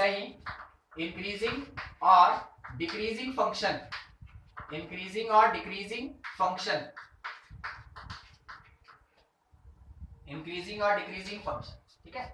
ही increasing और decreasing function, increasing और decreasing function, increasing और डिक्रीजिंग फंक्शन। ठीक है,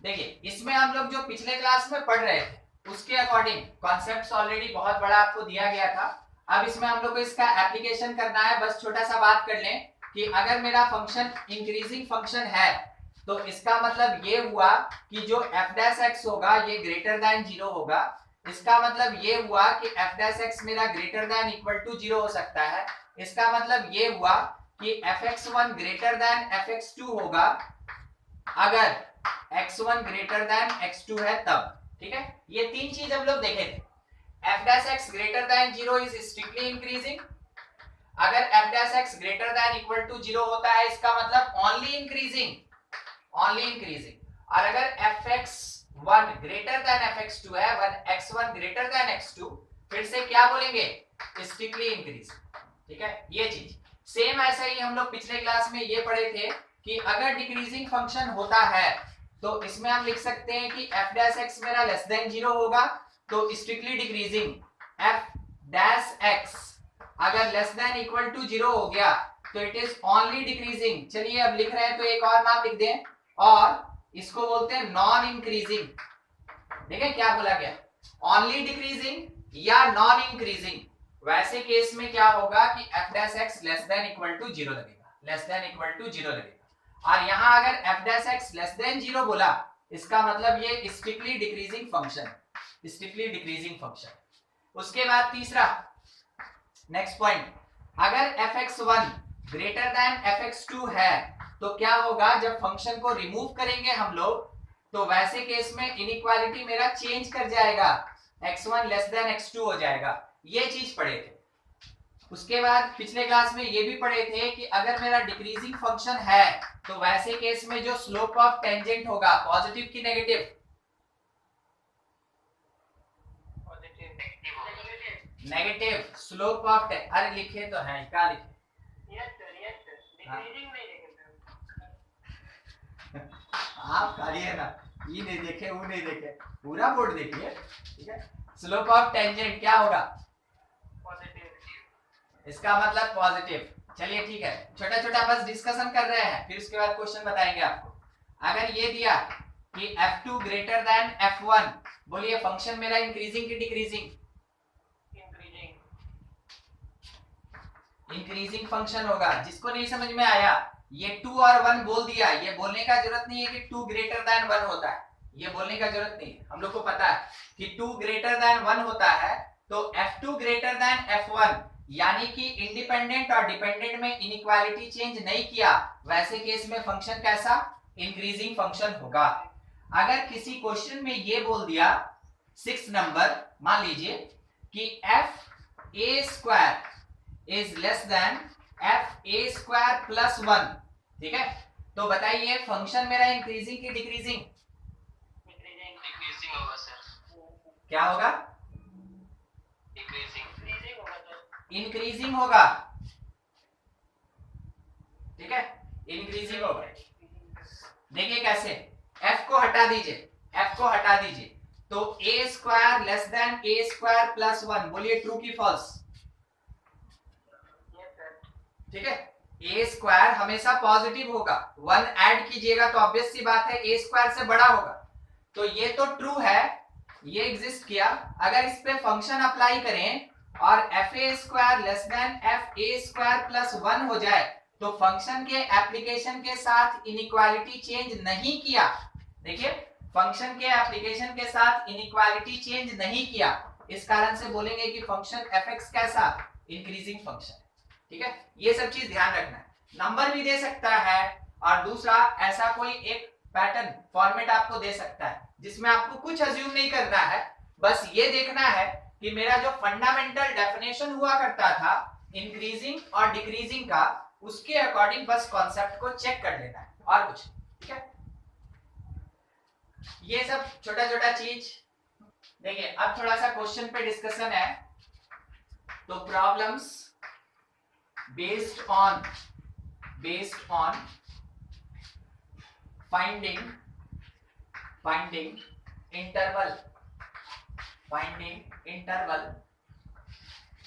देखिए इसमें हम लोग जो पिछले क्लास में पढ़ रहे थे उसके अकॉर्डिंग कॉन्सेप्ट्स ऑलरेडी बहुत बड़ा आपको दिया गया था। अब इसमें हम लोग को इसका एप्लीकेशन करना है। बस छोटा सा बात कर लें कि अगर मेरा फंक्शन इंक्रीजिंग फंक्शन है तो इसका मतलब ये हुआ कि जो f डैश x होगा ये ग्रेटर देन 0 होगा। इसका मतलब ये हुआ कि f डैश x मेरा ग्रेटर देन इक्वल टू 0 हो सकता है। इसका मतलब ये हुआ कि fx1 ग्रेटर देन fx2 होगा अगर x1 ग्रेटर देन x2 है तब। ठीक है, ये तीन चीज हम लोग देखे थे। f dash x greater than 0 is strictly increasing. अगर f dash x greater than equal to 0 होता है इसका मतलब ओनली इंक्रीजिंग, ओनली इंक्रीजिंग। और अगर fx1 ग्रेटर देन fx2 है, x1 ग्रेटर देन x2, फिर से क्या बोलेंगे, स्ट्रिक्टली इंक्रीजिंग। ठीक है, ये चीज सेम ऐसा ही हम लोग पिछले क्लास में ये पढ़े थे कि अगर डिक्रीजिंग फंक्शन होता है तो इसमें हम लिख सकते हैं कि f डैश x मेरा लेस देन 0 होगा तो strictly decreasing. f dash x अगर लेस देन इक्वल टू 0 हो गया तो इट इज ओनली डिक्रीजिंग। चलिए अब लिख रहे हैं तो एक और नाम लिख दें और इसको बोलते हैं नॉन इंक्रीजिंग। देखिए क्या बोला गया, ओनली डिक्रीजिंग या नॉन इंक्रीजिंग। वैसे केस में क्या होगा कि f dash x less than equal to 0 लगेगा, लेस देन इक्वल टू 0 लगेगा। और यहां अगर f dash x less than 0 बोला इसका मतलब ये strictly decreasing function, strictly decreasing function. उसके बाद तीसरा नेक्स्ट पॉइंट, अगर fx1 ग्रेटर देन fx2 है तो क्या होगा, जब फंक्शन को रिमूव करेंगे हम लोग तो वैसे केस में इनइक्वालिटी मेरा चेंज कर जाएगा, x1 लेस देन x2 हो जाएगा। ये चीज पढ़े थे। उसके बाद पिछले क्लास में ये भी पढ़े थे कि अगर मेरा डिक्रीजिंग फंक्शन है तो वैसे केस में जो स्लोप ऑफ टेंजेंट होगा, पॉजिटिव की नेगेटिव, नेगेटिव स्लोप ऑफ, अरे लिखे तो है, क्या लिखे, आप खाली है ना, ये नहीं देखे वो नहीं देखे, पूरा बोर्ड देखिए। ठीक है, स्लोप ऑफ टेंजेंट क्या होगा, पॉजिटिव, इसका मतलब पॉजिटिव। चलिए ठीक है, छोटा छोटा बस डिस्कशन कर रहे हैं, फिर उसके बाद क्वेश्चन बताएंगे आपको। अगर ये दिया कि f2 ग्रेटर देन f1, बोलिए फंक्शन मेरा इंक्रीजिंग की डिक्रीजिंग, इंक्रीजिंग फंक्शन होगा। जिसको नहीं समझ में आया ये 2 और 1 बोल दिया, ये बोलने का जरूरत नहीं है कि 2 ग्रेटर देन 1 होता है, ये बोलने का जरूरत नहीं है। हम लोग को पता है कि 2 ग्रेटर देन 1 होता है तो f2 ग्रेटर देन f1 यानी कि इंडिपेंडेंट और डिपेंडेंट में इनइक्वालिटी चेंज नहीं किया, वैसे केस में फंक्शन कैसा, इंक्रीजिंग फंक्शन होगा। अगर किसी क्वेश्चन में ये बोल दिया 6 नंबर, मान लीजिए कि f a square is less than f a square plus 1, ठीक है, तो बताइए फंक्शन मेरा इंक्रीजिंग की डिक्रीजिंग, डिक्रीजिंग होगा सर। क्या होगा, इंक्रीजिंग होगा। ठीक है, इंक्रीजिंग होगा। देखिए कैसे, f को हटा दीजिए, f को हटा दीजिए तो a square less than a square plus 1, बोलिए ट्रू की फॉल्स। ठीक है, a स्क्वायर हमेशा पॉजिटिव होगा, 1 ऐड कीजिएगा तो ऑब्वियस सी बात है a स्क्वायर से बड़ा होगा, तो ये तो ट्रू है, ये एग्जिस्ट किया। अगर इस पे फंक्शन अप्लाई करें और F A square less than F A square plus 1 हो जाए तो फंक्शन के एप्लीकेशन के साथ इनइक्वालिटी चेंज नहीं किया। देखिए फंक्शन के एप्लीकेशन के साथ इनइक्वालिटी चेंज नहीं किया, इस कारण से बोलेंगे कि फंक्शन एफ एक्स कैसा, इंक्रीजिंग फंक्शन। ठीक है, ये सब चीज ध्यान रखना है। नंबर भी दे सकता है और दूसरा ऐसा कोई एक पैटर्न फॉर्मेट आपको दे सकता है जिसमें आपको कुछ अज्यूम नहीं करना है, बस ये देखना है कि मेरा जो फंडामेंटल डेफिनेशन हुआ करता था इंक्रीजिंग और डिक्रीजिंग का, उसके अकॉर्डिंग बस कॉन्सेप्ट को चेक कर लेना है और कुछ। ठीक है, ये सब छोटा छोटा चीज। देखिए अब थोड़ा सा क्वेश्चन पे डिस्कशन है, तो problems based on finding interval finding interval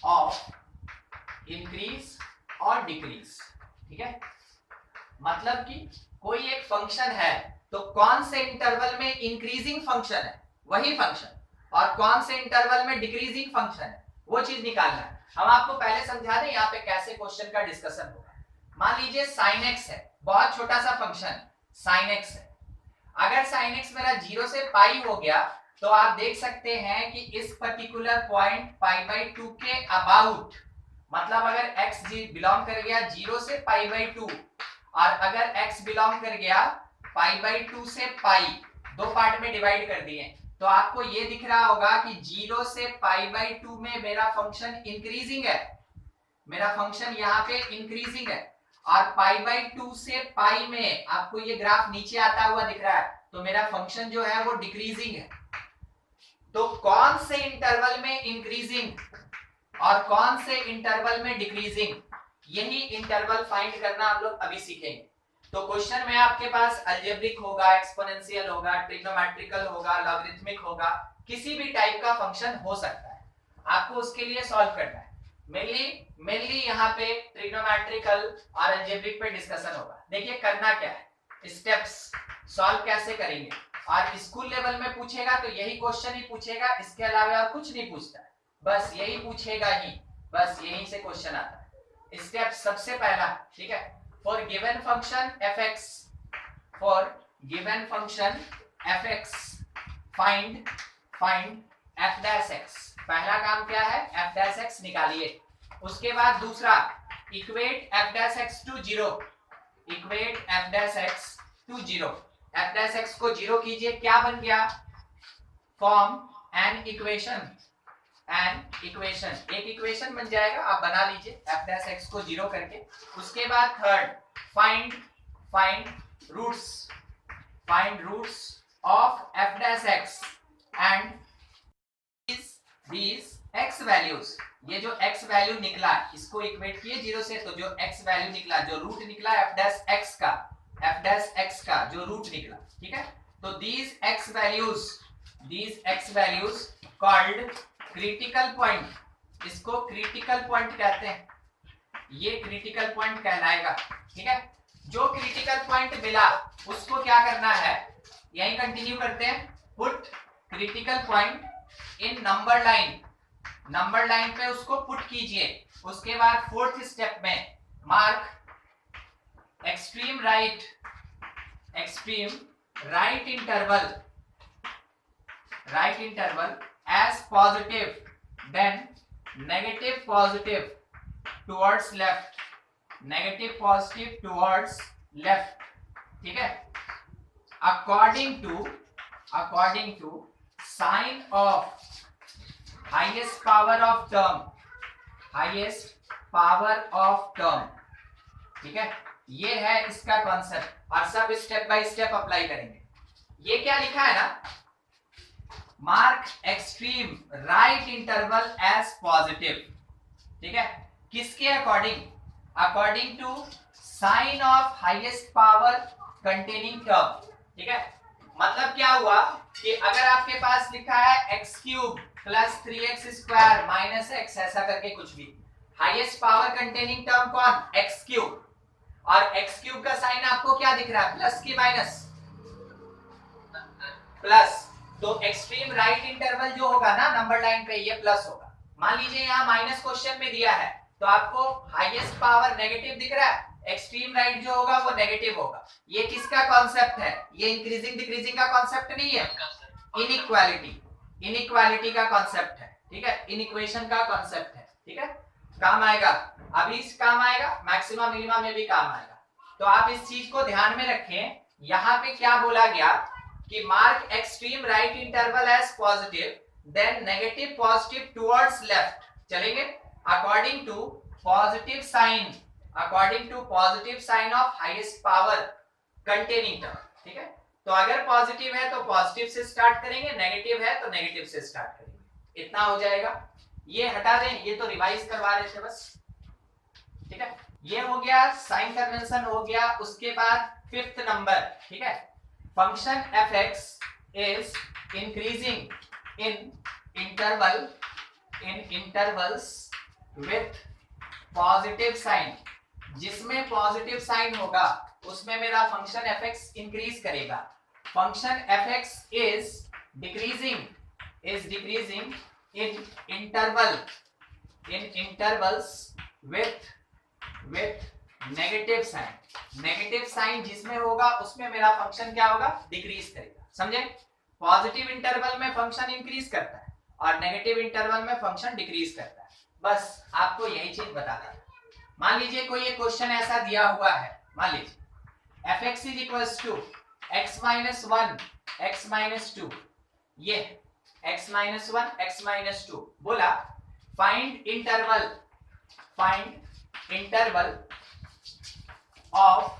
of increase और डिक्रीज। ठीक है, मतलब कि कोई एक फंक्शन है तो कौन से इंटरवल में इंक्रीजिंग फंक्शन है वही फंक्शन, और कौन से इंटरवल में डिक्रीजिंग फंक्शन है वो चीज निकालना है। हम आपको पहले समझा दें यहाँ पे कैसे क्वेश्चन का डिस्कशन होगा। मान लीजिए sin x है, बहुत छोटा सा फंक्शन sin x है। अगर sin x मेरा 0 से पाई हो गया तो आप देख सकते हैं कि इस पर्टिकुलर पॉइंट पाई बाई 2 के अबाउट, मतलब अगर x बिलोंग कर गया 0 से पाई बाई 2 और अगर x बिलोंग कर गया पाई बाई 2 से पाई, दो पार्ट में डिवाइड कर दिए, तो आपको ये दिख रहा होगा कि 0 से पाई बाई 2 में मेरा फंक्शन इंक्रीजिंग है, मेरा फंक्शन यहाँ पे इंक्रीजिंग है, और पाई बाई 2 से पाई में आपको ये ग्राफ नीचे आता हुआ दिख रहा है, तो मेरा फंक्शन जो है वो डिक्रीजिंग है। तो कौन से इंटरवल में इंक्रीजिंग और कौन से इंटरवल में डिक्रीजिंग, यही इंटरवल फाइंड करना हम लोग अभी सीखेंगे। तो क्वेश्चन में आपके पास अलजेब्रिक होगा, एक्सपोनेंशियल होगा, ट्रिग्नोमेट्रिकल होगा, लॉगरिथमिक होगा, किसी भी टाइप का फंक्शन हो सकता है, आपको उसके लिए सॉल्व करना है। मेनली यहाँ पे ट्रिग्नोमेट्रिकल और अलजेब्रिक पे डिस्कशन होगा। देखिए करना क्या है, स्टेप्स सॉल्व कैसे करेंगे, और स्कूल लेवल में पूछेगा तो यही क्वेश्चन ही पूछेगा, इसके अलावा और कुछ नहीं पूछता है, बस यही पूछेगा ही, बस यहीं से क्वेश्चन आता है। स्टेप सबसे पहला, ठीक है, for given function fx, for given function fx find f dash x। पहला काम क्या है, f डैश x निकालिए। उसके बाद दूसरा, equate f dash x to 0, equate f dash x to 0, f dash x को 0 कीजिए, क्या बन गया, फॉर्म एन इक्वेशन, एक इक्वेशन बन जाएगा, आप बना लीजिए f डैश x को 0 करके। उसके बाद third, find roots of f dash x and these x values, ये जो x वैल्यू निकला इसको इक्वेट किए 0 से, तो जो x वैल्यू निकला, जो रूट निकला f डैश x का जो रूट निकला, ठीक है, तो these x values called critical point, इसको क्रिटिकल पॉइंट कहते हैं, ये क्रिटिकल पॉइंट कहलाएगा। ठीक है, जो क्रिटिकल पॉइंट मिला उसको क्या करना है, यही कंटिन्यू करते हैं, put critical point in number line पे उसको पुट कीजिए। उसके बाद फोर्थ स्टेप में mark extreme right interval as positive then negative positive towards left, ठीक है, according to sign of highest power of term, ठीक है, ये है इसका कॉन्सेप्ट, और सब स्टेप बाय स्टेप अप्लाई करेंगे। ये क्या लिखा है ना, mark extreme right interval as positive, ठीक है, किसके according to sign of highest power containing term. ठीक है, मतलब क्या हुआ कि अगर आपके पास लिखा है x cube plus 3x square minus x, ऐसा करके कुछ भी, हाईएस्ट पावर कंटेनिंग टर्म कौन, x क्यूब, और x क्यूब का साइन आपको क्या दिख रहा है, प्लस की माइनस, प्लस, तो एक्सट्रीम राइट इंटरवल जो होगा ना नंबर लाइन पे, ये प्लस होगा। मान लीजिए यहाँ माइनस क्वेश्चन में दिया है तो आपको हाईएस्ट पावर नेगेटिव दिख रहा है, एक्सट्रीम राइट जो होगा वो नेगेटिव होगा। ये किसका कॉन्सेप्ट है, ये इंक्रीजिंग डिक्रीजिंग का कॉन्सेप्ट नहीं है, इनइक्वालिटी का कॉन्सेप्ट है। ठीक है, इनइक्वेशन का कॉन्सेप्ट है। ठीक है, काम आएगा, अभी काम आएगा, मैक्सिमा मिनिमा में भी काम आएगा। तो आप इस चीज को ध्यान में रखें। यहाँ पे क्या बोला गया कि mark extreme right interval as positive then negative positive towards left चलेंगे according to positive sign of highest power containing term. ठीक है, तो अगर पॉजिटिव है तो पॉजिटिव से स्टार्ट करेंगे, नेगेटिव है तो नेगेटिव से स्टार्ट करेंगे, इतना हो जाएगा। ये हटा दें, ये तो रिवाइज करवा रहे थे बस। ठीक है, ये हो गया, साइन कन्वेंशन हो गया। उसके बाद फिफ्थ नंबर, ठीक है, function fx is increasing in interval in intervals with positive sign, जिसमें पॉजिटिव साइन होगा उसमें मेरा फंक्शन fx इंक्रीज करेगा. Function fx is decreasing in intervals with negative sign. Negative sign जिसमें होगा उसमें मेरा फंक्शन क्या होगा, डिक्रीज करेगा. समझे? पॉजिटिव इंटरवल में फंक्शन इंक्रीज करता है और नेगेटिव इंटरवल में फंक्शन डिक्रीज करता है. बस आपको यही चीज बताना है. मान लीजिए कोई एक क्वेश्चन ऐसा दिया हुआ है, मान लीजिए fx is equals to x minus 1 x minus 2, ये x माइनस 1 x माइनस 2 बोला फाइंड इंटरवल ऑफ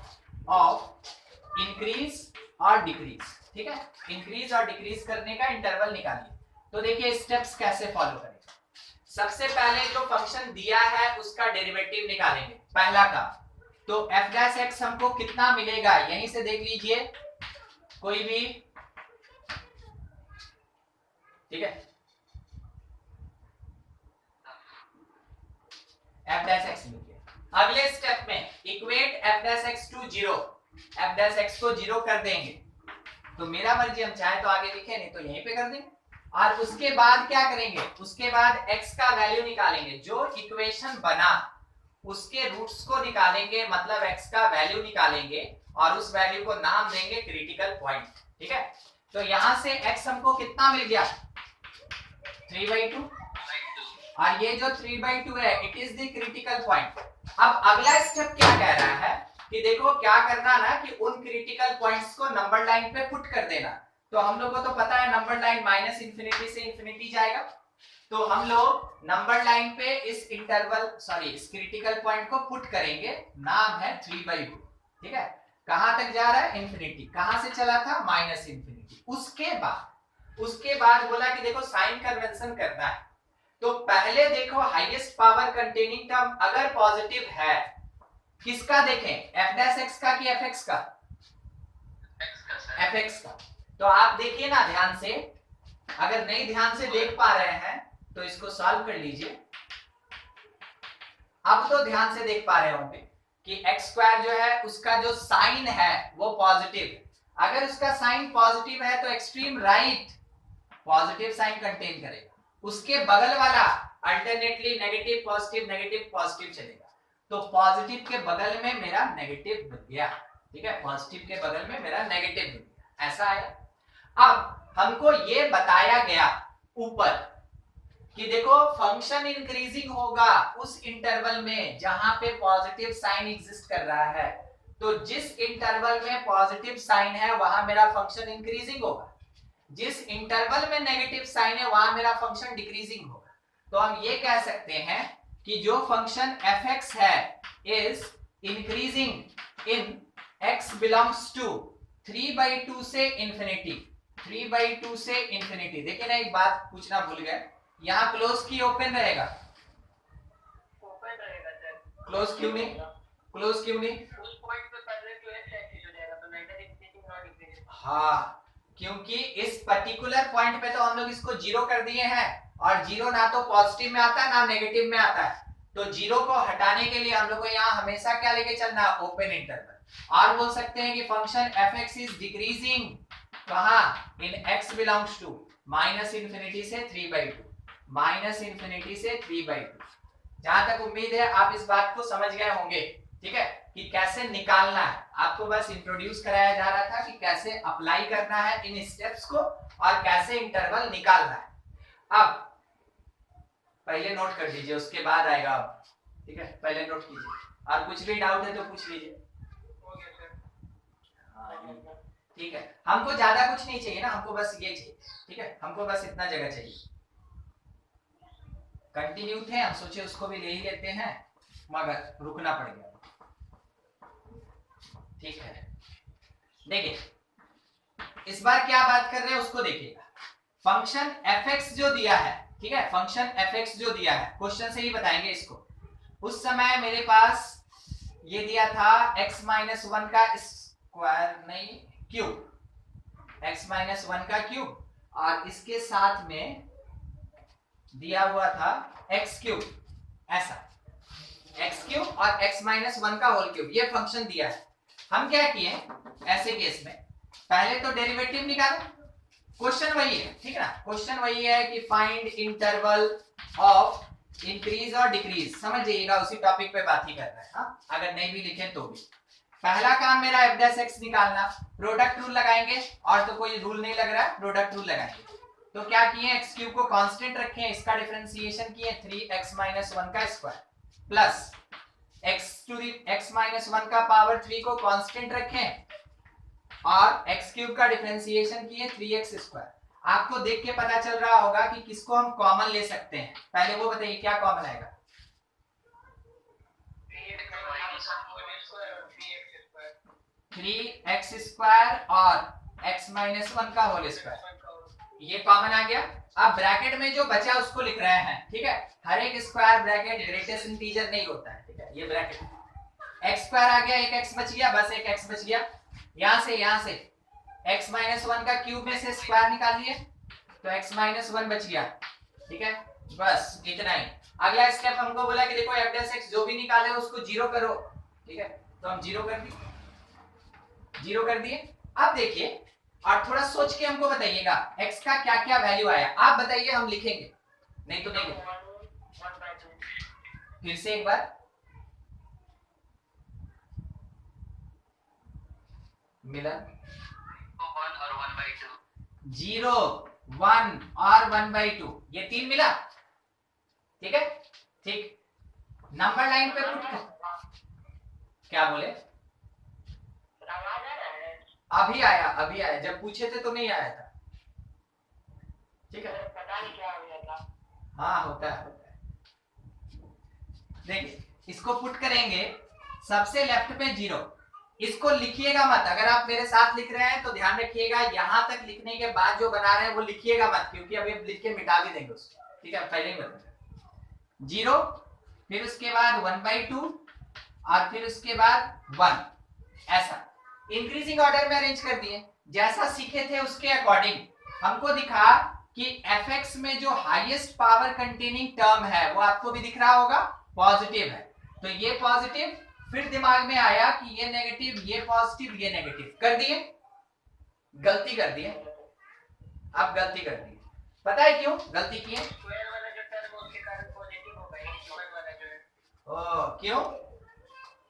इंक्रीज और डिक्रीज. ठीक है, इंक्रीज और डिक्रीज करने का इंटरवल निकालिए. तो देखिए स्टेप्स कैसे फॉलो करें. सबसे पहले जो फंक्शन दिया है उसका डेरिवेटिव निकालेंगे, पहला का. तो f डैश x हमको कितना मिलेगा यहीं से देख लीजिए, कोई भी. ठीक है, f डैश x मिल गया. अगले स्टेप में equate f dash x to 0, f dash x को 0 कर देंगे. तो मेरा मर्जी, हम चाहे तो आगे लिखे, नहीं तो यहीं पे कर देंगे. और उसके बाद क्या करेंगे, उसके बाद x का वैल्यू निकालेंगे. जो इक्वेशन बना उसके रूट्स को निकालेंगे, मतलब x का वैल्यू निकालेंगे और उस वैल्यू को नाम देंगे क्रिटिकल पॉइंट. ठीक है, तो यहां से x हमको कितना मिल गया, 3/2. और ये जो 3/2 है it is the critical point. अब अगला स्टेप क्या कह रहा है कि देखो क्या करना ना कि उन क्रिटिकल पॉइंट्स को नंबर लाइन पे पुट कर देना. तो हम लोग को तो पता है नंबर लाइन माइनस इंफिनिटी से इंफिनिटी जाएगा. तो हम लोग नंबर लाइन पे इस इस क्रिटिकल पॉइंट को पुट करेंगे. नाम है 3/2. ठीक है, कहां तक जा रहा है, इंफिनिटी. कहां से चला था, माइनस इंफिनिटी. उसके बाद बोला कि देखो साइन कन्वेंशन करना है. तो पहले देखो हाईएस्ट पावर कंटेनिंग टर्म अगर पॉजिटिव है, किसका देखें, f डैश x का कि fx का, fx का. तो आप देखिए ना ध्यान से, अगर नहीं ध्यान से देख पा रहे हैं तो इसको सॉल्व कर लीजिए. अब तो ध्यान से देख पा रहे होंगे कि x स्क्वायर जो है उसका जो साइन है वो पॉजिटिव. अगर उसका साइन पॉजिटिव है तो extreme right positive sign contain करेगा. उसके बगल वाला अल्टरनेटली नेगेटिव पॉजिटिव चलेगा. तो पॉजिटिव के बगल में मेरा नेगेटिव बन गया. ठीक है, पॉजिटिव के बगल में मेरा नेगेटिव बन गया, ऐसा है. अब हमको ये बताया गया ऊपर कि देखो फंक्शन इंक्रीजिंग होगा उस इंटरवल में जहां पे पॉजिटिव साइन एग्जिस्ट कर रहा है. तो जिस इंटरवल में पॉजिटिव साइन है वहां मेरा फंक्शन इंक्रीजिंग होगा. जिस इंटरवल में नेगेटिव साइन है वहां मेरा फंक्शन डिक्रीजिंग होगा. तो हम ये कह सकते हैं कि जो फंक्शन fx है is increasing in x belongs to 3/2 से इंफिनिटी. 3/2 से इंफिनिटी. देखिए ना, एक बात पूछना भूल गए, यहाँ क्लोज की ओपन रहेगा, ओपन रहेगा सर. क्लोज क्यों नहीं, क्लोज क्यों नहीं, उस पॉइंट पे पहले जो है एक्टिव हो जाएगा. तो नेगेटिव इंक्रीजिंग नॉट इंक्रीजिंग. हाँ, क्योंकि इस पर्टिकुलर पॉइंट पे तो हम लोग इसको 0 कर दिए हैं और 0 ना तो पॉजिटिव में आता है ना नेगेटिव में आता है. तो 0 को हटाने के लिए हम लोग को यहाँ हमेशा क्या लेके चलना है, ओपन इंटरवल. और बोल सकते हैं कि फंक्शन fx इज डिक्रीजिंग कहाँ, in x belongs to minus infinity से 3/2, माइनस इंफिनिटी से 3/2. जहां तक उम्मीद है आप इस बात को समझ गए होंगे. ठीक है, कि कैसे निकालना है. आपको बस इंट्रोड्यूस कराया जा रहा था कि कैसे अप्लाई करना है इन स्टेप्स को और कैसे इंटरवल निकालना है. अब पहले नोट कर लीजिए, उसके बाद आएगा अब. ठीक है, पहले नोट कीजिए और कुछ भी डाउट है तो पूछ लीजिए. ठीक है, हमको ज्यादा कुछ नहीं चाहिए ना, हमको बस ये चाहिए. ठीक है, हमको बस इतना जगह चाहिए. कंटिन्यू थे, हम सोचे उसको भी ले ही लेते हैं मगर रुकना पड़ गया. ठीक है, देखिए इस बार क्या बात कर रहे हैं उसको देखिएगा. फंक्शन fx जो दिया है, ठीक है, फंक्शन fx जो दिया है, क्वेश्चन से ही बताएंगे इसको. उस समय मेरे पास ये दिया था x माइनस 1 का स्क्वायर नहीं क्यूब, x माइनस 1 का क्यूब और इसके साथ में दिया हुआ था एक्स क्यूब, ऐसा एक्स क्यूब और एक्स माइनस वन का होल क्यूब, ये फंक्शन दिया है। हम क्या किए ऐसे केस में, पहले तो डेरिवेटिव निकाला, क्वेश्चन वही है, ठीक है ना, क्वेश्चन वही है कि फाइंड इंटरवल ऑफ इंक्रीज और डिक्रीज, समझ जाइएगा उसी टॉपिक पे बात ही कर रहा है। हाँ, अगर नहीं भी लिखे तो भी पहला काम मेरा एफ डैश एक्स निकालना, प्रोडक्ट रूल लगाएंगे, और तो कोई रूल नहीं लग रहा है, प्रोडक्ट रूल लगाएंगे। तो क्या किए, एक्स क्यूब को कांस्टेंट रखे, इसका डिफरेंशिएशन किए 3x माइनस वन का square plus x to the x minus one का पावर 3 को कांस्टेंट रखें, और x क्यूब का डिफरेंशिएशन किए 3x स्क्वायर। आपको देख के पता चल रहा होगा कि किसको हम कॉमन ले सकते हैं, पहले वो बताइए क्या कॉमन आएगा। 3x स्क्वायर और x माइनस वन का होल स्क्वायर, ये कॉमन आ गया। अब ब्रैकेट में जो बचा उसको लिख रहे हैं, ठीक है, हर एक स्क्वायर ब्रैकेट ग्रेटेस्ट इंटीजर नहीं होता है, ठीक है, ये ब्रैकेट x स्क्वायर आ गया, एक x बच गया, बस एक x बच गया, यहां से x माइनस वन का क्यूब में से स्क्वायर निकाल लिए तो x माइनस वन बच गया, ठीक है, बस इतना ही। अगला स्टेप हमको बोला कि देखो f डैश x जो भी निकाले उसको जीरो करो, ठीक है, तो हम जीरो कर दिए। अब देखिए और थोड़ा सोच के हमको बताइएगा x का क्या क्या वैल्यू आया, आप बताइए, हम लिखेंगे, नहीं तो नहीं लिखेंगे। फिर से एक बार मिला 0 1 और 1/2, ये तीन मिला, ठीक है, ठीक, नंबर लाइन पे पुट कर, क्या बोले, अभी आया, जब पूछे थे तो नहीं आया था, ठीक है, पता नहीं क्या हो गया था। हाँ होता है। देखिए इसको पुट करेंगे, सबसे लेफ्ट पे 0, इसको लिखिएगा मत, अगर आप मेरे साथ लिख रहे हैं तो ध्यान रखिएगा, यहां तक लिखने के बाद जो बना रहे हैं वो लिखिएगा मत, क्योंकि अभी लिख के मिटा भी देंगे उसको, ठीक है, पहले ही बता 0, फिर उसके बाद 1/2 और फिर उसके बाद 1, ऐसा इंक्रीजिंग ऑर्डर में अरेंज कर दिए, जैसा सीखे थे उसके अकॉर्डिंग। हमको दिखा कि fx में जो हाईएस्ट पावर कंटेनिंग टर्म है वो आपको भी दिख रहा होगा पॉजिटिव है, तो ये पॉजिटिव, फिर दिमाग में आया कि ये नेगेटिव, ये पॉजिटिव, ये नेगेटिव कर दिए, गलती कर दिए, अब गलती कर दी, पता है क्यों गलती की है, स्क्वायर वाला जो टर्म उसके कारण पॉजिटिव होगा, ये स्क्वायर वाला जो है, ओ क्यों,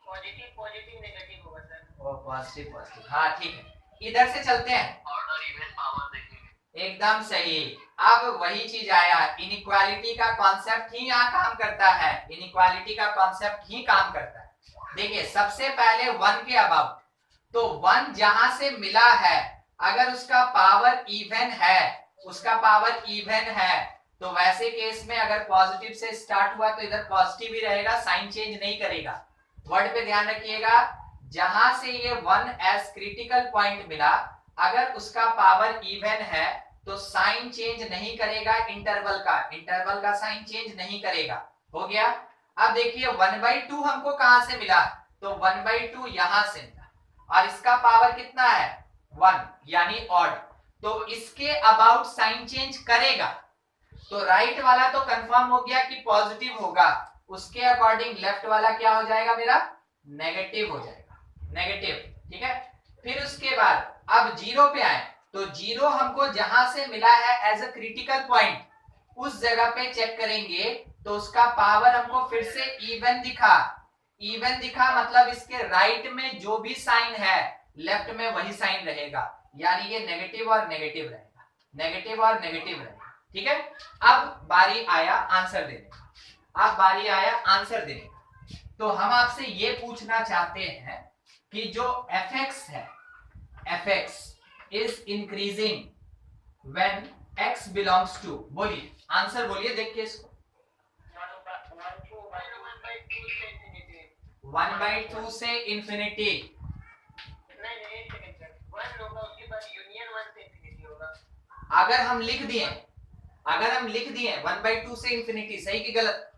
पॉजिटिव नेगेटिव होगा सर, ओ पॉजिटिव, हाँ ठीक है, इधर से चलते हैं, ऑर्डर इवन पावर देखेंगे, एकदम सही। अब वही चीज आया, इनइक्वालिटी का कॉन्सेप्ट ही यहाँ काम करता है, इनइक्वालिटी का कॉन्सेप्ट ही काम करता है। देखिए सबसे पहले 1 के अबाउट, तो 1 जहां से मिला है अगर उसका पावर इवन है, तो वैसे केस में अगर पॉजिटिव से स्टार्ट हुआ तो इधर पॉजिटिव ही रहेगा, साइन चेंज नहीं करेगा। वर्ड पे ध्यान रखिएगा, जहां से ये 1 एज क्रिटिकल पॉइंट मिला, अगर उसका पावर इवन है तो साइन चेंज नहीं करेगा, इंटरवल का साइन चेंज नहीं करेगा, हो गया। अब देखिए 1/2 हमको कहां से मिला, तो 1/2 यहां से मिला, और इसका पावर कितना है 1, यानी ऑड, तो इसके अबाउट साइन चेंज करेगा, तो राइट वाला तो कंफर्म हो गया कि पॉजिटिव होगा, उसके अकॉर्डिंग लेफ्ट वाला क्या हो जाएगा मेरा, नेगेटिव हो जाएगा, नेगेटिव, ठीक है। फिर उसके बाद अब 0 पे आए, तो 0 हमको जहां से मिला है एज अ क्रिटिकल पॉइंट, उस जगह पे चेक करेंगे तो उसका पावर हमको फिर से इवन दिखा, मतलब इसके राइट में जो भी साइन है लेफ्ट में वही साइन रहेगा, यानी ये नेगेटिव और नेगेटिव रहेगा, ठीक है। अब बारी आया आंसर देने का, तो हम आपसे ये पूछना चाहते हैं कि जो fx है, fx is increasing when x belongs to, बोलिए आंसर बोलिए, देख के इसको 1/2 से इंफिनिटी, अगर हम लिख दिए 1/2 से इंफिनिटी, सही कि गलत,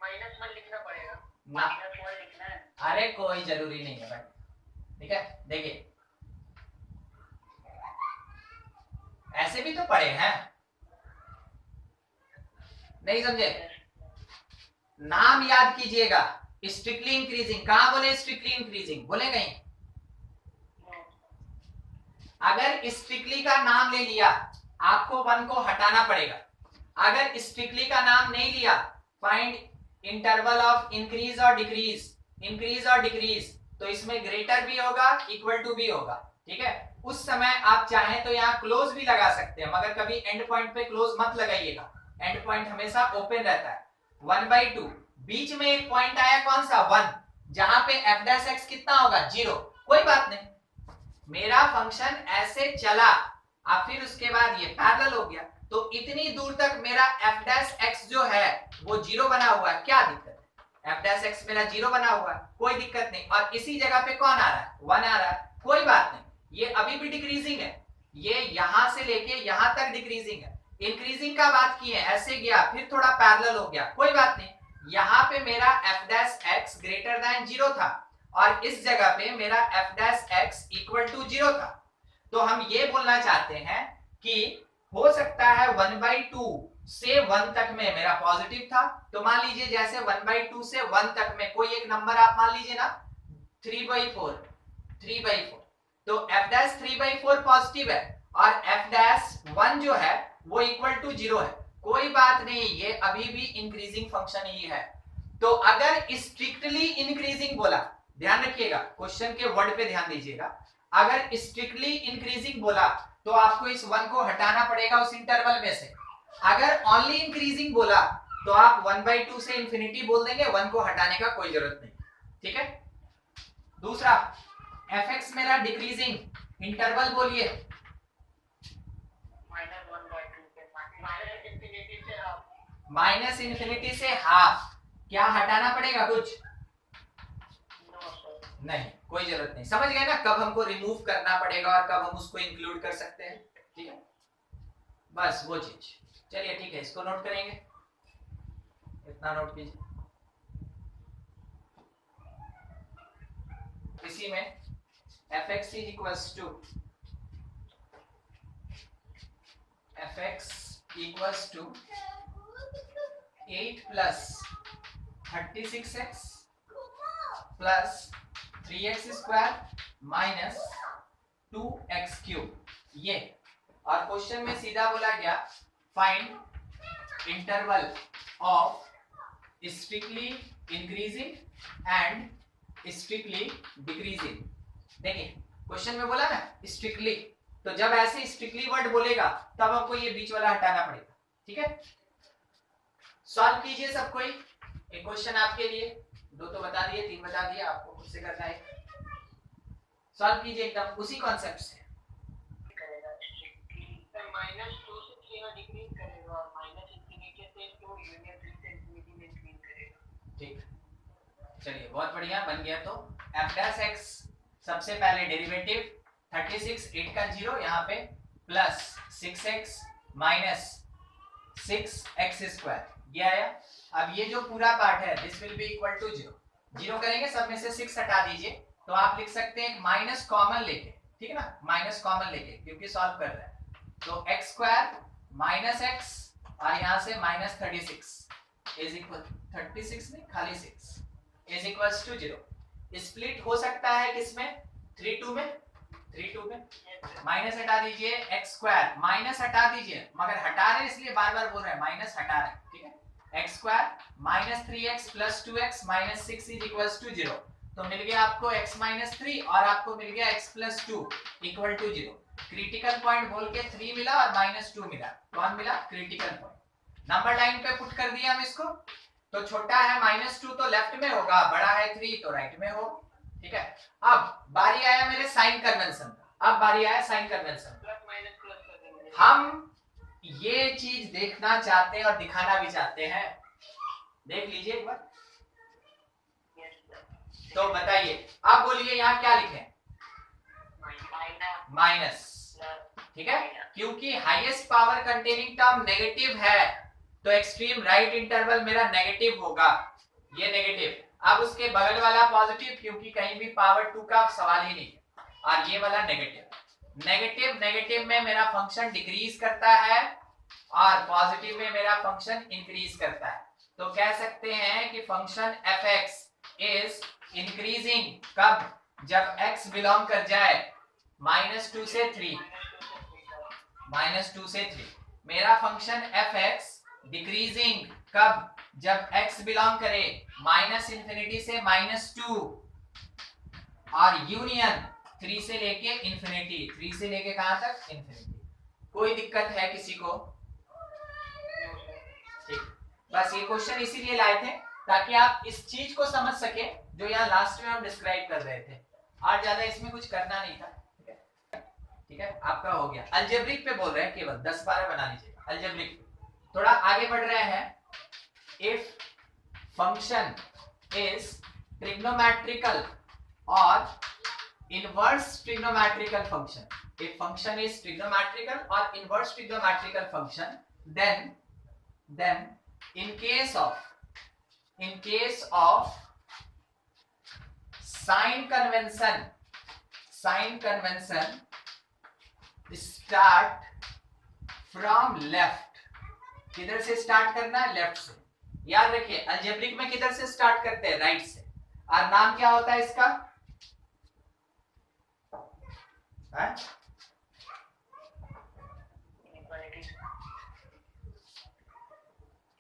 -1 लिखना पड़ेगा, ना -1 लिखना है, अरे कोई जरूरी नहीं है भाई, ठीक है। देखिए ऐसे भी तो पढ़े हैं, नहीं समझे? नाम याद कीजिएगा, स्ट्रिक्टली इंक्रीजिंग। कहां बोले स्ट्रिक्टली इंक्रीजिंग? बोले कहीं? अगर स्ट्रिक्टली का नाम ले लिया आपको 1 को हटाना पड़ेगा। अगर स्ट्रिक्टली का नाम नहीं लिया, फाइंड इंटरवल ऑफ इंक्रीज और डिक्रीज, इंक्रीज और डिक्रीज, तो इसमें ग्रेटर भी होगा, इक्वल टू भी होगा। ठीक है, उस समय आप चाहें तो यहाँ क्लोज भी लगा सकते हैं, मगर कभी एंड पॉइंट पे क्लोज मत लगाइएगा, एंड पॉइंट हमेशा ओपन रहता है। 1/2 बीच में एक पॉइंट आया, कौन सा? 1, जहां पे f डैश x कितना होगा? 0। कोई बात नहीं, मेरा फंक्शन ऐसे चला, अब फिर उसके बाद ये पैरेलल हो गया, तो इतनी दूर तक मेरा f डैश x जो है वो 0 बना हुआ है। क्या दिक्कत है? f डैश x मेरा 0 बना हुआ है, कोई दिक्कत नहीं। और इसी जगह पे कौन आ रहा है? 1 आ रहा है, कोई बात नहीं। ये अभी भी डिक्रीजिंग है, ये यहां से लेके यहां तक डिक्रीजिंग है। इंक्रीजिंग का बात की है, ऐसे गया फिर थोड़ा पैरेलल हो गया, कोई बात नहीं। यहाँ पे मेरा f dash x greater than 0 था और इस जगह पे मेरा f dash x equal to 0 था। तो हम ये बोलना चाहते हैं कि हो सकता है 1/2 से 1 तक में मेरा पॉजिटिव था, तो मान लीजिए जैसे 1/2 से 1 तक में कोई एक नंबर आप मान लीजिए ना 3/4, तो f डैश 3/4 पॉजिटिव है और f डैश 1 जो है वो इक्वल टू 0 है, कोई बात नहीं, ये अभी भी इंक्रीजिंग फंक्शन ही है। तो अगर स्ट्रिक्टली इंक्रीजिंग बोला, ध्यान रखिएगा, क्वेश्चन के वर्ड पे ध्यान दीजिएगा, अगर स्ट्रिक्टली इंक्रीजिंग बोला तो आपको इस 1 को हटाना पड़ेगा उस इंटरवल में से। अगर ओनली इंक्रीजिंग बोला तो आप 1/2 से इंफिनिटी बोल देंगे, 1 को हटाने का कोई जरूरत नहीं। ठीक है, दूसरा fx मेरा डिक्रीजिंग, इंटरवल बोलिए। माइनस इंफिनिटी से हाफ, क्या हटाना पड़ेगा कुछ? नहीं, कोई जरूरत नहीं। समझ गए ना कब हमको रिमूव करना पड़ेगा और कब हम उसको इंक्लूड कर सकते हैं? ठीक है, बस वो चीज। चलिए ठीक है, इसको नोट करेंगे, इतना नोट कीजिए। इसी में fx is equals to fx equals to 8 plus 36x plus 3x square minus 2x cube, ये। और क्वेश्चन में सीधा बोला गया find interval of strictly increasing and strictly decreasing. देखिए क्वेश्चन में बोला ना स्ट्रिक्टली, तो जब ऐसे स्ट्रिक्टली वर्ड बोलेगा तब आपको ये बीच वाला हटाना पड़ेगा। ठीक है, सॉल्व कीजिए सब कोई। एक क्वेश्चन आपके लिए, 2 तो बता दिए, 3 बता दिए, आपको खुद से करना है। सॉल्व कीजिए एकदम उसी कॉन्सेप्ट से। -2 से 3 डिक्रीज करेगा और -इंफिनिटी से 2 यूनियन 3 से इंफिनिटी में इंक्रीज करेगा। ठीक, चलिए बहुत बढ़िया बन गया। तो f डैश x सबसे पहले डेरिवेटिव 36, 8 का 0 यहाँ पे plus 6x minus 6x square, ये आया। अब ये जो पूरा पार्ट है this will be equal to 0, 0 करेंगे, सब में से 6 हटा दीजिए, तो आप लिख सकते हैं माइनस कॉमन लेके, ठीक है ना, माइनस कॉमन लेके, क्योंकि सॉल्व कर रहे हैं। तो x स्क्वायर माइनस x और यहाँ से माइनस 36 इज इक्वल 36 नहीं खाली 6 इज इक्वल्स टू 0। स्प्लिट हो सकता है किसमें? 3 2 में माइनस हटा दीजिए, x स्क्वायर माइनस हटा दीजिए, मगर हटा रहे इसलिए बार बार बोल रहे हैं माइनस हटा रहे हैं। ठीक है, x square minus 3x plus 2x minus 6 is equals to 0। तो मिल गया आपको x माइनस 3 और आपको मिल गया x plus 2 equal to 0। Critical point बोल के 3 मिला और माइनस 2 मिला, कौन मिला? Critical point. नंबर लाइन पे पुट कर दिया हम इसको, तो छोटा है -2 तो लेफ्ट में होगा, बड़ा है 3 तो राइट में होगा। ठीक है, अब बारी आया मेरे साइन कन्वेंशन का, अब बारी आया sign convention. Plus minus plus कर देंगे। हम ये चीज देखना चाहते हैं और दिखाना भी चाहते हैं, देख लीजिए एक बार। तो बताइए, अब बोलिए यहाँ क्या लिखें? माइनस, ठीक है, क्योंकि highest power containing term negative है तो एक्सट्रीम राइट इंटरवल मेरा नेगेटिव होगा, ये नेगेटिव। अब उसके बगल वाला पॉजिटिव, क्योंकि कहीं भी पावर 2 का सवाल ही नहीं है, और ये वाला नेगेटिव। नेगेटिव नेगेटिव में मेरा फंक्शन डिक्रीज करता है और पॉजिटिव में मेरा फंक्शन इंक्रीज करता है। तो कह सकते हैं कि फंक्शन fx इज इंक्रीजिंग कब, जब x बिलोंग कर जाए -2 से 3, -2 से 3। मेरा फंक्शन fx डिक्रीजिंग कब, जब x बिलोंग करे -∞ से -2 और यूनियन 3 से लेके इंफिनिटी, 3 से लेके कहां तक, इंफिनिटी। कोई दिक्कत है किसी को? ठीक, बस ये क्वेश्चन इसीलिए लाए थे ताकि आप इस चीज को समझ सके जो यहाँ लास्ट में हम डिस्क्राइब कर रहे थे, और ज्यादा इसमें कुछ करना नहीं था। ठीक है, आपका हो गया। अलजेब्रिक पे बोल रहे हैं, केवल 10-12 बना लीजिएगा। अलजेब्रिक थोड़ा आगे बढ़ रहे हैं। इफ फंक्शन इज ट्रिग्नोमेट्रिकल और inverse trigonometrical function, if function is trigonometrical or inverse trigonometrical function, then in case of sign convention start from left। किधर से स्टार्ट करना है, लेफ्ट से। याद रखिए अलजेब्रिक में किधर से स्टार्ट करते हैं, राइट से। और नाम क्या होता है इसका,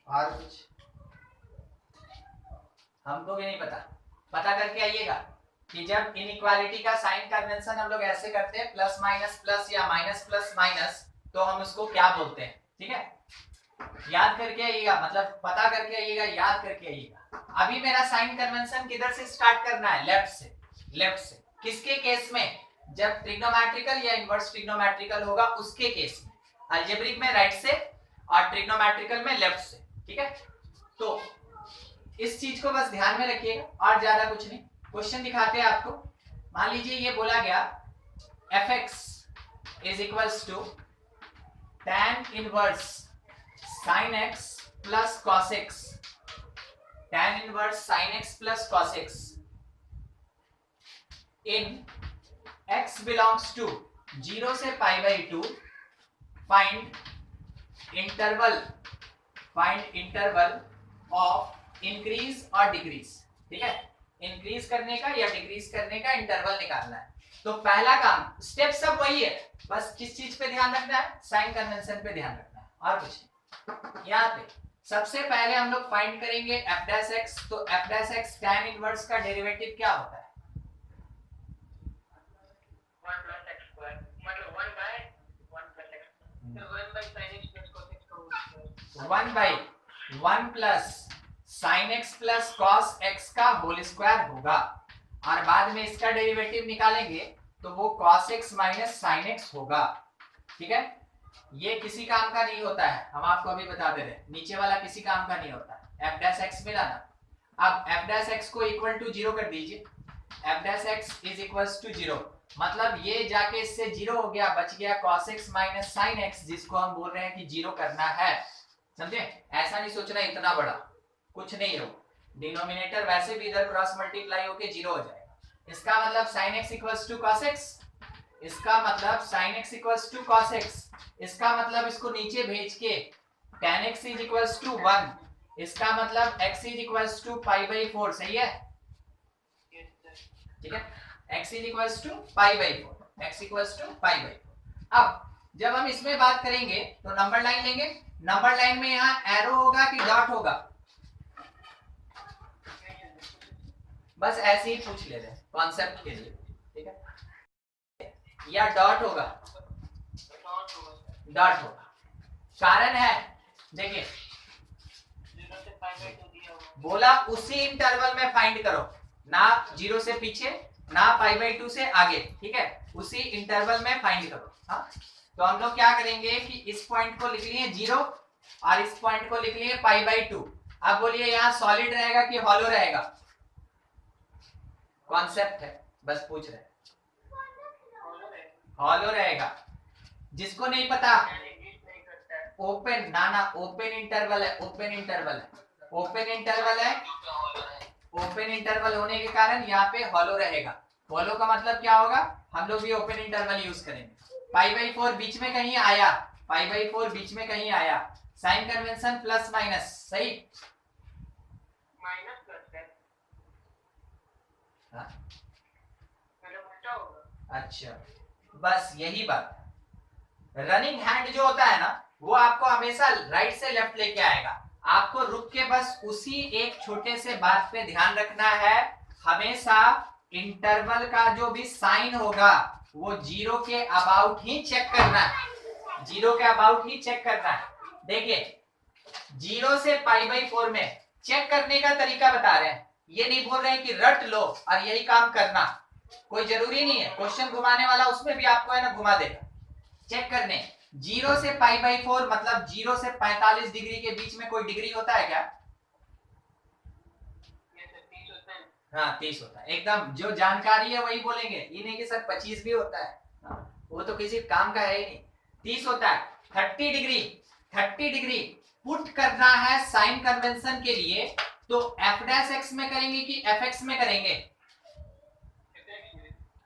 और कुछ हमको भी नहीं पता, पता करके आइएगा कि जब इनइक्वालिटी का साइन कन्वेंशन हम लोग ऐसे करते हैं प्लस माइनस प्लस या माइनस प्लस माइनस, तो हम उसको क्या बोलते हैं। ठीक है, याद करके आइएगा, मतलब पता करके आइएगा, याद करके आइएगा। अभी मेरा साइन कन्वेंशन किधर से स्टार्ट करना है, लेफ्ट से। लेफ्ट से किसके केस में, जब ट्रिग्नोमेट्रिकल या इनवर्स ट्रिग्नोमेट्रिकल होगा उसके केस में। अलजेब्रिक में राइट से और ट्रिग्नोमेट्रिकल में लेफ्ट से। ठीक है, तो इस चीज को बस ध्यान में रखिएगा और ज्यादा कुछ नहीं। क्वेश्चन दिखाते हैं आपको। मान लीजिए ये बोला गया fx is equals to tan inverse sin x plus cos x, tan inverse sin x plus cos x in x belongs to 0 से π/2, find interval of increase और decrease। ठीक है, इंक्रीज करने का या डिक्रीज करने का इंटरवल निकालना है। तो पहला काम, स्टेप सब वही है, बस किस चीज पे ध्यान रखना है, साइन कन्वेंशन पे ध्यान रखना है, और कुछ नहीं। यहाँ पे सबसे पहले हम लोग फाइंड करेंगे f'(x)। तो f'(x) tan इनवर्स का डेरिवेटिव क्या होता है, 1/1 plus sin x plus cos x का होल स्क्वायर होगा, और बाद में इसका डेरिवेटिव निकालेंगे तो वो cos x minus sin x होगा। ठीक है, ये किसी काम का नहीं होता है, हम आपको अभी बता दे रहे हैं, नीचे वाला किसी काम का नहीं होता। f'(x) मिला ना, अब f'(x) को इक्वल टू 0 कर दीजिए। f'(x) इज इक्वल्स टू 0, मतलब ये जाके इससे 0 हो गया, बच गया cos x minus sin x, जिसको हम बोल रहे हैं कि 0 करना है। समझे, ऐसा नहीं सोचना इतना बड़ा, कुछ नहीं हो, डिनोमिनेटर वैसे भी इधर क्रॉस मल्टीप्लाई होके 0 हो जाएगा। इसका मतलब sin x equals to cos x, इसका मतलब sin x equals to cos x, इसका मतलब इसको नीचे भेज के tan x is equals to 1, इसका मतलब x इज इक्वल्स टू π/4। सही है, ठीक है, x is equals to π/4, x equals to π/4। अब जब हम इसमें बात करेंगे तो नंबर लाइन लेंगे, नंबर लाइन में यहाँ एरो होगा कि डॉट होगा, बस ऐसे ही पूछ ले रहे हैं कॉन्सेप्ट के लिए। ठीक है, या डॉट होगा, डॉट होगा। कारण है, देखिए बोला उसी इंटरवल में फाइंड करो, ना 0 से पीछे ना π/2 से आगे। ठीक है, उसी इंटरवल में फाइंड करो। हाँ, तो हम लोग क्या करेंगे कि इस पॉइंट को लिख लिए 0 और इस पॉइंट को लिख लिए π/2। अब बोलिए यहाँ सॉलिड रहेगा कि हॉलो रहेगा, कॉन्सेप्ट है, बस पूछ रहे, हॉलो रहेगा। जिसको नहीं पता, ओपन ना ओपन इंटरवल है, ओपन इंटरवल है, ओपन इंटरवल है, ओपन इंटरवल होने के कारण यहाँ पे हॉलो रहेगा। हॉलो का मतलब क्या होगा, हम लोग भी ओपन इंटरवल यूज करेंगे। π/4 बीच में कहीं आया π/4 बीच में कहीं आया, साइन कन्वेंशन प्लस माइनस, सही? माइनस प्लस है, हाँ, मतलब उल्टा होगा। अच्छा, बस यही बात। रनिंग हैंड जो होता है ना, वो आपको हमेशा राइट से लेफ्ट लेके आएगा। आपको रुक के बस उसी एक छोटे से बात पे ध्यान रखना है, हमेशा इंटरवल का जो भी साइन होगा वो जीरो के अबाउट ही चेक करना है, जीरो के अबाउट ही चेक करना है। देखिए, 0 से π/4 में चेक करने का तरीका बता रहे हैं, ये नहीं बोल रहे हैं कि रट लो और यही काम करना, कोई जरूरी नहीं है। क्वेश्चन घुमाने वाला उसमें भी आपको है ना घुमा देगा। चेक करने 0 से π/4 मतलब 0 से 45 डिग्री के बीच में कोई डिग्री होता है क्या? हाँ 30 होता है। एकदम जो जानकारी है वही बोलेंगे, ये नहीं कि सर 25 भी होता है, वो तो किसी काम का है ही नहीं। 30 होता है। 30 डिग्री पुट करना है साइन कन्वेंशन के लिए, तो f' में करेंगे कि fx में करेंगे?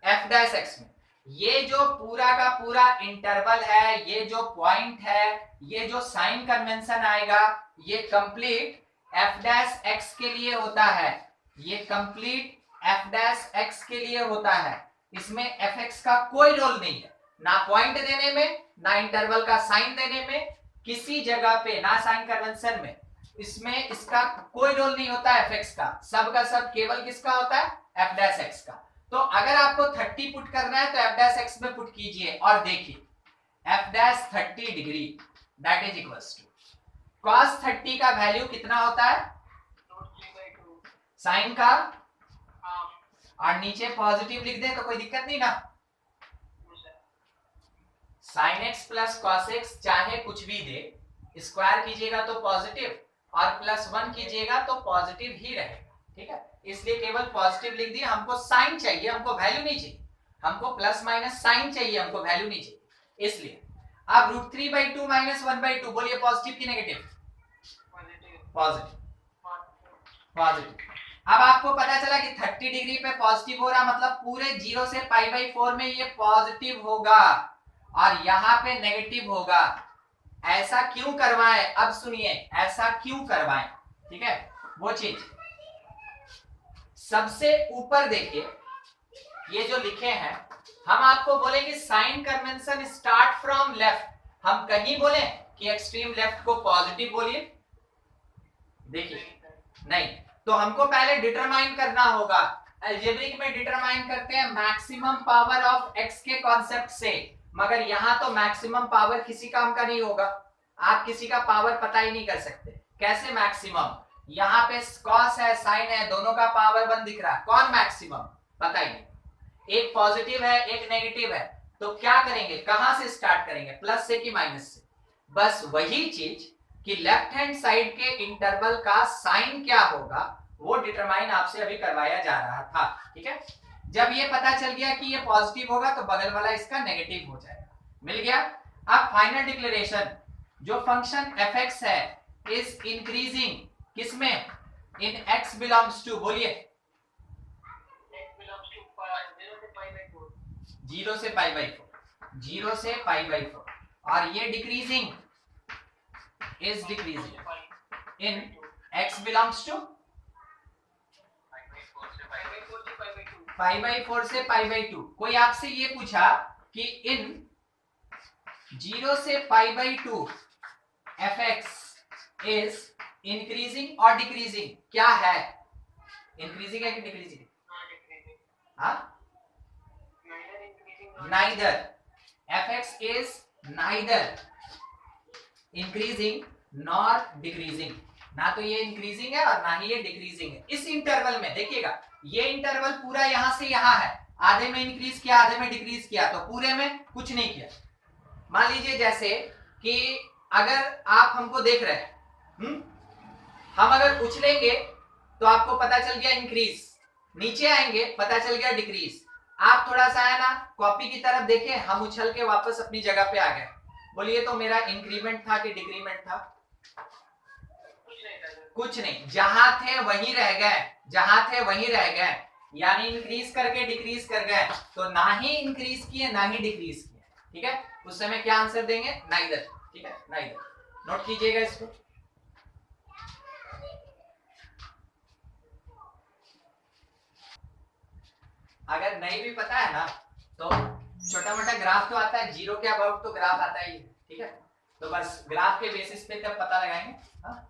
f' में। ये जो पूरा का पूरा इंटरवल है, ये जो पॉइंट है, ये जो साइन कन्वेंशन आएगा, ये कंप्लीट f' के लिए होता है, ये कंप्लीट f' के लिए होता है। इसमें fx का कोई रोल नहीं है, ना पॉइंट देने में, ना इंटरवल का साइन देने में, किसी जगह पे ना साइन कन्वेंशन में, इसमें इसका कोई रोल नहीं होता fx का, सब का सब केवल किसका होता है? f' का। तो अगर आपको 30 पुट करना है तो f' में पुट कीजिए और देखिए f' 30 degree that is equals to cos 30 का वैल्यू कितना होता है? साइन का, और नीचे पॉजिटिव लिख दे तो कोई दिक्कत नहीं ना? Sine x plus cos x चाहे कुछ भी दे, स्क्वायर कीजिएगा तो पॉजिटिव और +1 कीजिएगा तो पॉजिटिव ही रहेगा, ठीक है? इसलिए केवल पॉजिटिव लिख दिया, हमको साइन चाहिए, हमको वैल्यू नहीं चाहिए, हमको प्लस माइनस साइन चाहिए, हमको वैल्यू नहीं चाहिए। इसलिए अब √3/2 - 1/2 बोलिए, पॉजिटिव की नेगेटिव? पॉजिटिव। पॉजिटिव। अब आपको पता चला कि 30 डिग्री पे पॉजिटिव हो रहा, मतलब पूरे 0 से π/4 में ये पॉजिटिव होगा और यहाँ पे नेगेटिव होगा। ऐसा क्यों करवाएं? अब सुनिए, ऐसा क्यों करवाएं, ठीक है? वो चीज सबसे ऊपर देखिए, ये जो लिखे हैं, हम आपको बोले कि sign convention start from left, हम कहीं बोले कि एक्सट्रीम लेफ्ट को पॉजिटिव बोलिए? देखिए नहीं, तो हमको पहले डिटरमाइन करना होगा। अलजेब्रिक में डिटरमाइन करते हैं मैक्सिमम पावर ऑफ x के कॉन्सेप्ट से, मगर यहां तो मैक्सिमम पावर किसी काम का नहीं होगा, आप किसी का पावर पता ही नहीं कर सकते। कैसे मैक्सिमम? यहाँ पे कॉस है, साइन है, दोनों का पावर 1 दिख रहा है, कौन मैक्सिमम? पता ही नहीं। एक पॉजिटिव है, एक नेगेटिव है, तो क्या करेंगे, कहां से स्टार्ट करेंगे, प्लस से कि माइनस से? बस वही चीज कि लेफ्ट हैंड साइड के इंटरवल का साइन क्या होगा वो डिटरमाइन आपसे अभी करवाया जा रहा था, ठीक है? जब ये पता चल गया कि ये पॉजिटिव होगा तो बगल वाला इसका नेगेटिव हो जाएगा, मिल गया। अब फाइनल डिक्लेरेशन, जो फंक्शन fx है इज इंक्रीजिंग किसमें? इन x बिलोंग्स टू, बोलिए 0 से π/4, 0 से π/4, और ये decreasing is decreasing in x belongs to π/4 से π/2। कोई आपसे ये पूछा कि इन 0 से π/2 fx इज इंक्रीजिंग और डिक्रीजिंग, क्या है? इंक्रीजिंग है कि डिक्रीजिंग? हाँ, neither, fx is neither increasing nor decreasing, ना तो ये इंक्रीजिंग है और ना ही ये डिक्रीजिंग है। इस इंटरवल में देखिएगा, ये इंटरवल पूरा यहां से यहां है, आधे में इंक्रीज किया, आधे में डिक्रीज किया, तो पूरे में कुछ नहीं किया। मान लीजिए जैसे कि अगर आप हमको देख रहे हैं, हम अगर उछलेंगे तो आपको पता चल गया इंक्रीज, नीचे आएंगे पता चल गया डिक्रीज। आप थोड़ा सा है ना कॉपी की तरफ देखें, हम उछल के वापस अपनी जगह पे आ गए, बोलिए तो मेरा इंक्रीमेंट था कि डिक्रीमेंट था? कुछ नहीं, जहां थे वहीं रह गए, जहां थे वहीं रह गए, यानी इंक्रीज करके डिक्रीज कर गए, तो ना ही इंक्रीज किए ना ही डिक्रीज किए। ठीक है, उस समय क्या आंसर देंगे, नाइदर। ठीक है, नाइदर, नोट कीजिएगा इसको। अगर नहीं भी पता है ना तो छोटा मोटा ग्राफ तो आता है, जीरो के अबाउट तो ग्राफ आता ही है। ठीक है, तो बस ग्राफ के बेसिस पे तब पता लगाएंगे। हाँ,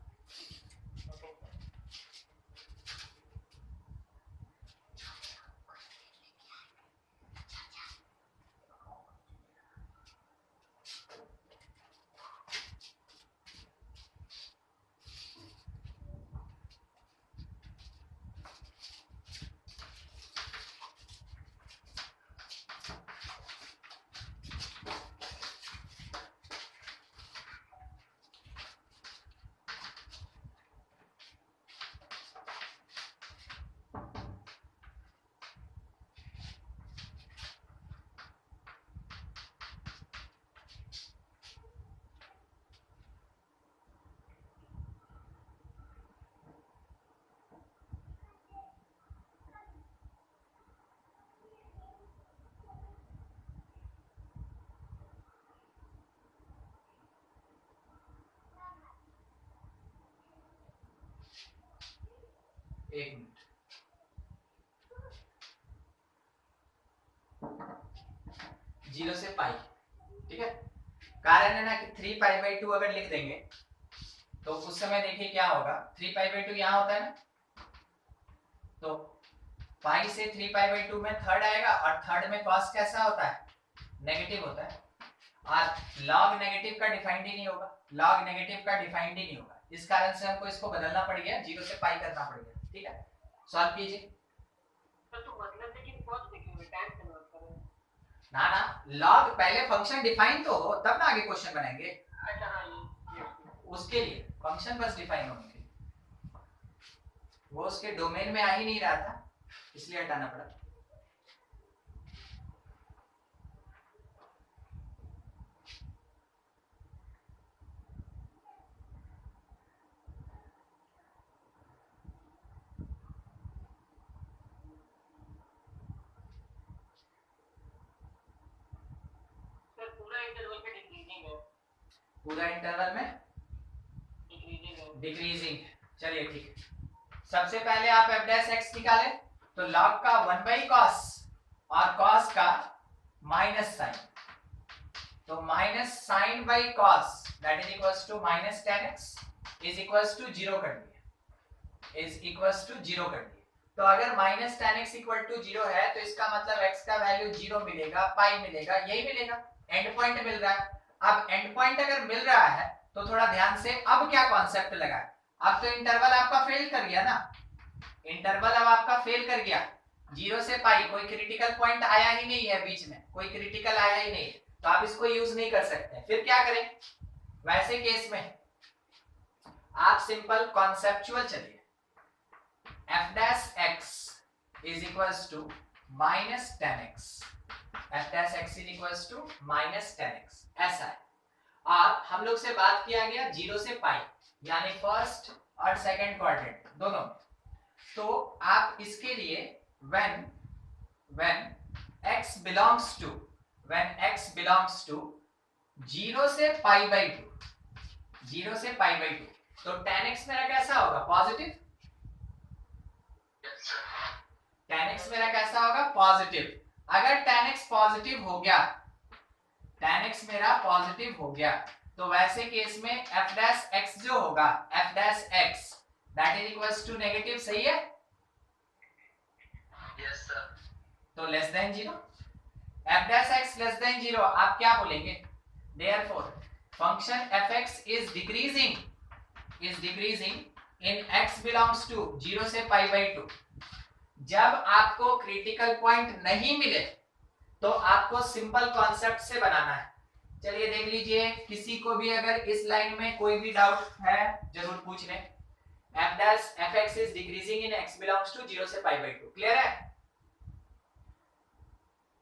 एक मिनट, जीरो से पाई। ठीक है, कारण है ना कि 3π/2 अगर लिख देंगे तो उस समय देखिए क्या होगा, 3π/2 यहाँ होता है ना, तो पाई से 3π/2 में थर्ड आएगा, और थर्ड में कॉस कैसा होता है, नेगेटिव होता है, और लॉग नेगेटिव का डिफाइंड ही नहीं होगा, लॉग नेगेटिव का डिफाइंड ही नहीं होगा, इस कारण से हमको इसको बदलना पड़ गया, जीरो से पाई करना पड़ गया। ठीक है, सॉल्व कीजिए। तो मतलब है कि cos लिखेंगे, tan कन्वर्ट करेंगे। ना ना, लॉग पहले फंक्शन डिफाइन तो हो तब ना आगे क्वेश्चन बनाएंगे। अच्छा हाँ, ये उसके लिए फंक्शन बस डिफाइन होने के लिए, वो उसके डोमेन में आ ही नहीं रहा था, इसलिए हटाना पड़ा। सर पूरा इंटरवल पे डिक्रीजिंग है, पूरा इंटरवल में डिक्रीजिंग है। डिक्रीजिंग। चलिए ठीक है, सबसे पहले आप f डैश x निकाले, तो log का 1/cos और cos का माइनस साइन, तो minus sine by cos that is equals to minus tan x is equals to 0 कर दिया, इज इक्वल्स टू 0 कर दिया। तो अगर minus tan x equal to 0 है तो इसका मतलब x का वैल्यू 0 मिलेगा, पाई मिलेगा, यही मिलेगा, एंड पॉइंट मिल रहा है। अब एंड पॉइंट अगर मिल रहा है तो थोड़ा ध्यान से अब क्या कॉन्सेप्ट लगा, अब तो इंटरवल आपका फेल कर गया ना, इंटरवल अब आपका फेल कर गया, 0 से पाई कोई क्रिटिकल पॉइंट आया ही नहीं है, बीच में कोई क्रिटिकल आया ही नहीं है, तो आप इसको यूज नहीं कर सकते। फिर क्या करें, वैसे केस में आप सिंपल कॉन्सेप्चुअल चलिए, f dash x is equals to minus tan x, f dash x is equals to minus tan x, ऐसा है। अब हम लोग से बात किया गया 0 से पाई, यानी फर्स्ट और सेकंड क्वाड्रेंट दोनों में, तो आप इसके लिए when x belongs to 0 से π/2, 0 से π/2, तो tan x मेरा कैसा होगा, पॉजिटिव, tan x मेरा कैसा होगा, पॉजिटिव। अगर tan x पॉजिटिव हो गया, tan x मेरा पॉजिटिव हो गया, तो वैसे केस में f डैश x जो होगा, f dash x that is equals to negative, सही है? Yes sir. तो less than 0, f dash x less than 0, आप क्या बोलेंगे, therefore function fx is decreasing in x belongs to 0 से π/2। जब आपको क्रिटिकल पॉइंट नहीं मिले तो आपको सिंपल कॉन्सेप्ट से बनाना है। चलिए देख लीजिए, किसी को भी अगर इस लाइन में कोई भी डाउट है जरूर पूछ लें। f dash fx is decreasing in x belongs to 0 से π/2, क्लियर है?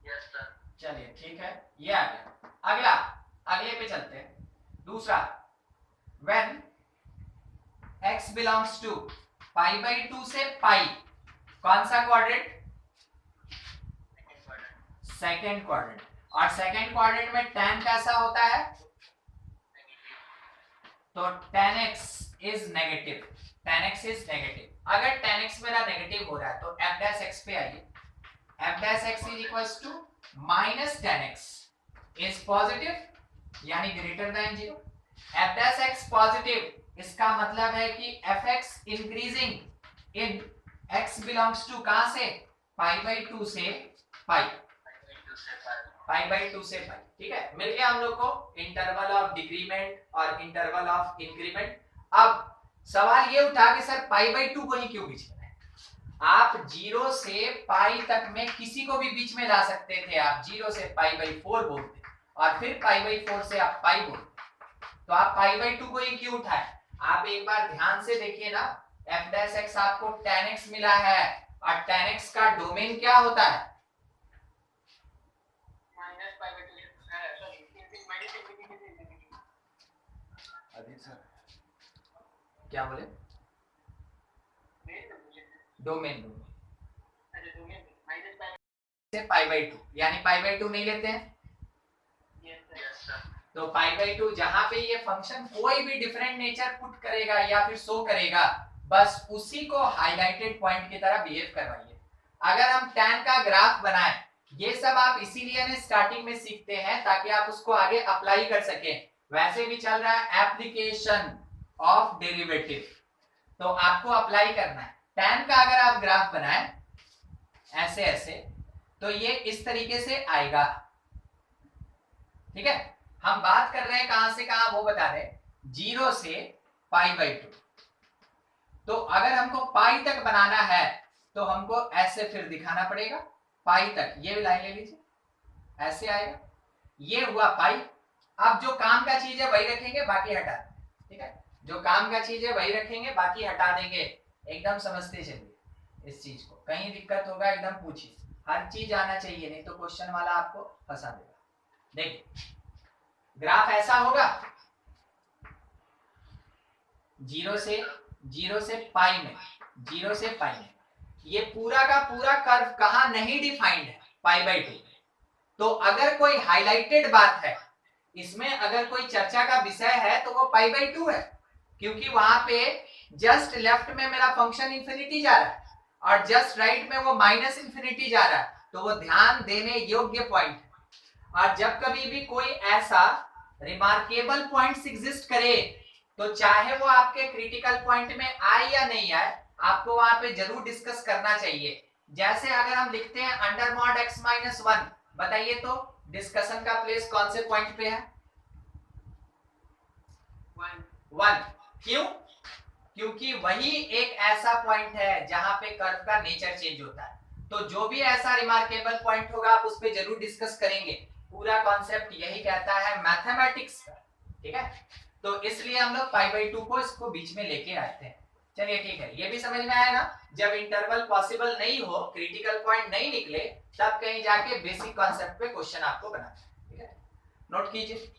Yes sir. चलिए ठीक है, ये आ गया। अगला, अगले पे चलते हैं। दूसरा, when x belongs to π/2 से पाई, कौन सा क्वाड्रेंट, सेकेंड क्वाड्रेंट, और सेकंड क्वाड्रेंट में tan कैसा होता है, तो tan x is negative, tan x is negative. अगर tan x मेरा नेगेटिव हो रहा है तो f डैश x पे आइए, f dash x is equals to minus tan x is positive यानी greater than 0। f dash x positive इसका मतलब है कि fx increasing in x belongs to कहां से, पाई बाई 2 से पाई, पाई बाई 2 से पाई। ठीक है, मिल गया हम लोग को इंटरवल ऑफ डिक्रीमेंट और इंटरवल ऑफ इंक्रीमेंट। अब सवाल ये उठा कि सर पाई बाई 2 को ही क्यों बीच में, आप 0 से पाई तक में किसी को भी बीच में ला सकते थे, आप 0 से पाई बाई 4 बोलते और फिर पाई बाई 4 से आप पाई बोलते, तो आप पाई बाई 2 को ही क्यों उठाए। आप एक बार ध्यान से देखिए ना, f डैश x आपको tan x मिला है और tan x का डोमेन क्या होता है, क्या बोले, डोमेन से पाई बाई 2 यानी पाई बाई 2 नहीं लेते हैं, तो पाई बाई 2 जहां पे ये फंक्शन कोई भी डिफरेंट नेचर पुट करेगा या फिर शो करेगा, बस उसी को हाईलाइटेड पॉइंट की तरह बिहेव करवाइए। अगर हम tan का ग्राफ बनाएं, ये सब आप इसीलिए ने स्टार्टिंग में सीखते हैं ताकि आप उसको आगे अप्लाई कर सकें। वैसे भी चल रहा है एप्लीकेशन ऑफ डेरिवेटिव, तो आपको अप्लाई करना है। tan का अगर आप ग्राफ बनाएं ऐसे ऐसे, तो ये इस तरीके से आएगा। ठीक है, हम बात कर रहे हैं कहां से कहां वो बता रहे, 0 से पाई बाई 2। तो अगर हमको पाई तक बनाना है तो हमको ऐसे फिर दिखाना पड़ेगा, पाई तक ये लाइन ले लीजिए, ऐसे आएगा, ये हुआ पाई। अब जो काम का चीज है वही रखेंगे, बाकी हटा देंगे। ठीक है, जो काम का चीज है वही रखेंगे, बाकी हटा देंगे। एकदम समझते चलिए इस चीज को, कहीं दिक्कत होगा एकदम पूछिए, हर चीज आना चाहिए, नहीं तो क्वेश्चन वाला आपको फंसा देगा। देखिए ग्राफ ऐसा होगा, 0 से पाई में, 0 से पाई में ये पूरा का पूरा कर्व कहां नहीं डिफाइंड है, पाई बाई 2। तो अगर कोई हाईलाइटेड बात है इसमें, अगर कोई चर्चा का विषय है तो वो पाई बाई 2 है, क्योंकि वहां पे जस्ट लेफ्ट में मेरा फंक्शन इंफिनिटी जा रहा है और जस्ट राइट में वो माइनस इंफिनिटी जा रहा है, तो वो ध्यान देने योग्य पॉइंट है। और जब कभी भी कोई ऐसा रिमार्केबल पॉइंट्स एग्जिस्ट करे, तो चाहे वो आपके क्रिटिकल पॉइंट में आए या नहीं आए, आपको वहां पे जरूर डिस्कस करना चाहिए। जैसे अगर हम लिखते हैं अंडर मॉड x माइनस 1, बताइए तो डिस्कशन का प्लेस कौन से पॉइंट पे है, 1। क्यों, क्योंकि वही एक ऐसा पॉइंट है जहां पे कर्व का नेचर चेंज होता है। तो जो भी ऐसा रिमार्केबल पॉइंट होगा आप उस पर जरूर डिस्कस करेंगे। पूरा कॉन्सेप्ट यही कहता है मैथमेटिक्स का। ठीक है, तो इसलिए हम लोग पाई बाई 2 को इसको बीच में लेके आते हैं। चलिए ठीक है, ये भी समझ में आया ना, जब इंटरवल पॉसिबल नहीं हो, क्रिटिकल पॉइंट नहीं निकले, तब कहीं जाके बेसिक कॉन्सेप्ट पे क्वेश्चन आपको बनाना है। ठीक है, नोट कीजिए।